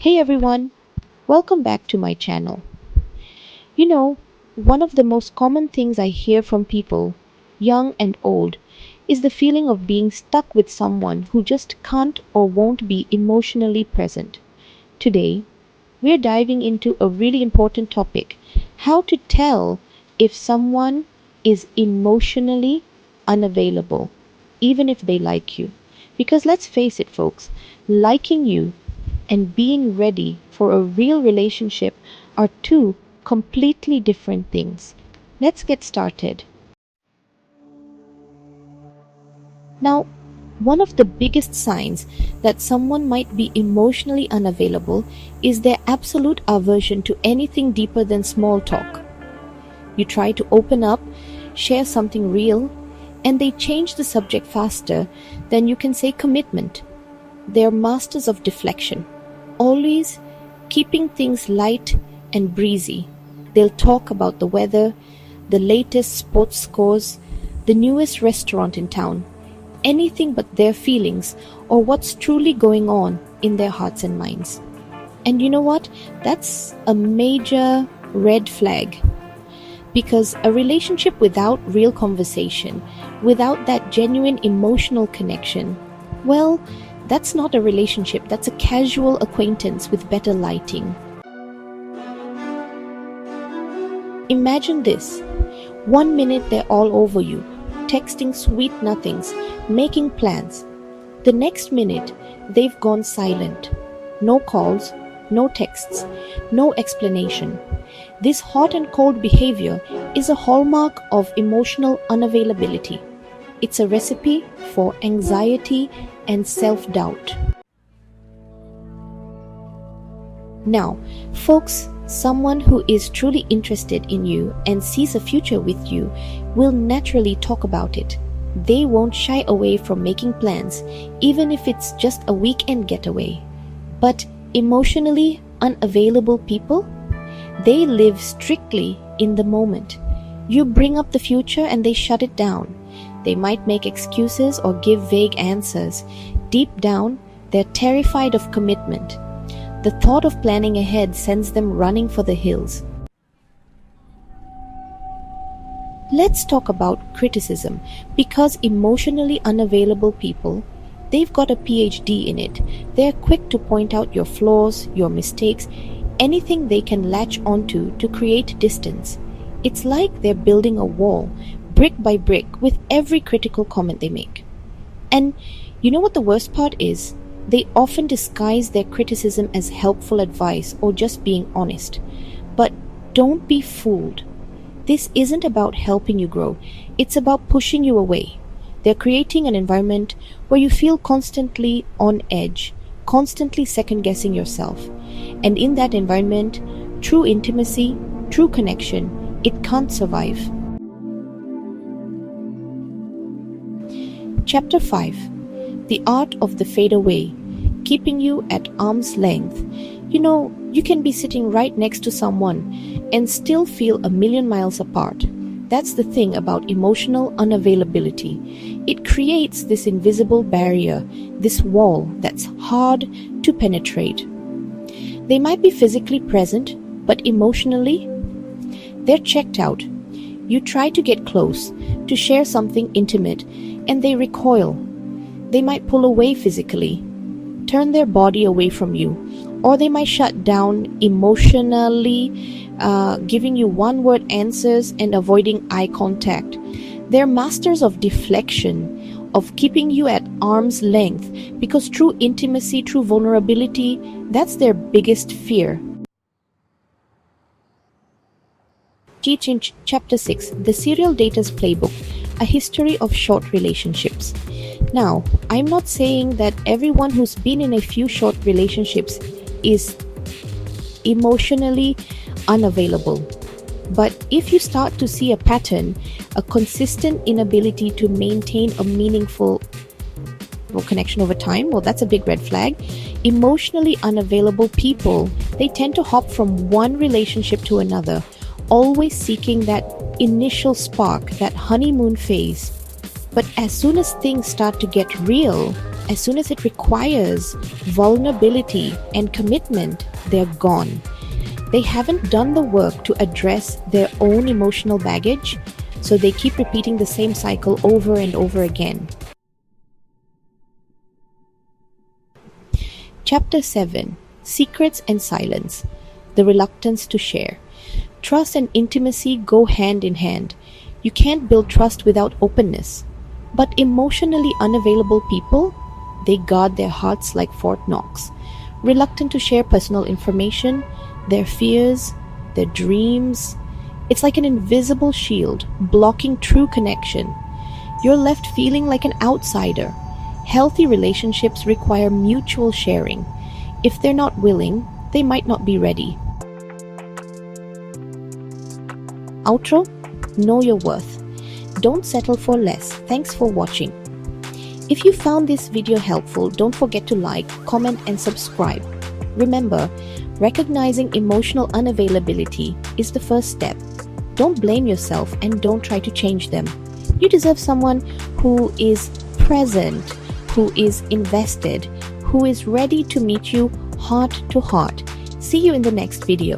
Hey everyone, welcome back to my channel. You know, one of the most common things I hear from people, young and old, is the feeling of being stuck with someone who just can't or won't be emotionally present. Today, we're diving into a really important topic: how to tell if someone is emotionally unavailable, even if they like you. Because let's face it, folks, liking you and being ready for a real relationship are two completely different things. Let's get started. Now, one of the biggest signs that someone might be emotionally unavailable is their absolute aversion to anything deeper than small talk. You try to open up, share something real, and they change the subject faster than you can say commitment. They're masters of deflection, always keeping things light and breezy. They'll talk about the weather, the latest sports scores, the newest restaurant in town, anything but their feelings or what's truly going on in their hearts and minds. And you know what? That's a major red flag. Because a relationship without real conversation, without that genuine emotional connection, well, that's not a relationship, that's a casual acquaintance with better lighting. Imagine this. 1 minute they're all over you, texting sweet nothings, making plans. The next minute, they've gone silent. No calls, no texts, no explanation. This hot and cold behavior is a hallmark of emotional unavailability. It's a recipe for anxiety and self-doubt. Now, folks, someone who is truly interested in you and sees a future with you will naturally talk about it. They won't shy away from making plans, even if it's just a weekend getaway. But emotionally unavailable people, they live strictly in the moment. You bring up the future and they shut it down. They might make excuses or give vague answers. Deep down, they're terrified of commitment. The thought of planning ahead sends them running for the hills. Let's talk about criticism, because emotionally unavailable people, they've got a PhD in it. They're quick to point out your flaws, your mistakes, anything they can latch onto to create distance. It's like they're building a wall, brick by brick, with every critical comment they make. And you know what the worst part is? They often disguise their criticism as helpful advice or just being honest. But don't be fooled. This isn't about helping you grow. It's about pushing you away. They're creating an environment where you feel constantly on edge, constantly second-guessing yourself. And in that environment, true intimacy, true connection, it can't survive. Chapter 5. The Art of the Fade Away, keeping you at arm's length. You know, you can be sitting right next to someone and still feel a million miles apart. That's the thing about emotional unavailability. It creates this invisible barrier, this wall that's hard to penetrate. They might be physically present, but emotionally, they're checked out. You try to get close, to share something intimate, and they recoil. They might pull away physically, turn their body away from you, or they might shut down emotionally, giving you one-word answers and avoiding eye contact. They're masters of deflection, of keeping you at arm's length, because true intimacy, true vulnerability, that's their biggest fear. Teaching Chapter 6, The Serial Dater's Playbook, a history of short relationships. Now, I'm not saying that everyone who's been in a few short relationships is emotionally unavailable. But if you start to see a pattern, a consistent inability to maintain a meaningful connection over time, well, that's a big red flag. Emotionally unavailable people, they tend to hop from one relationship to another, always seeking that initial spark, that honeymoon phase. But as soon as things start to get real, As soon as it requires vulnerability and commitment, they're gone. They haven't done the work to address their own emotional baggage, so they keep repeating the same cycle over and over again. Chapter 7: Secrets and Silence. The Reluctance to Share. Trust and intimacy go hand in hand. You can't build trust without openness. But emotionally unavailable people, they guard their hearts like Fort Knox, reluctant to share personal information, their fears, their dreams. It's like an invisible shield blocking true connection. You're left feeling like an outsider. Healthy relationships require mutual sharing. If they're not willing, they might not be ready. Outro: know your worth. Don't settle for less. Thanks for watching. If you found this video helpful, don't forget to like, comment, and subscribe. Remember, recognizing emotional unavailability is the first step. Don't blame yourself and don't try to change them. You deserve someone who is present, who is invested, who is ready to meet you heart to heart. See you in the next video.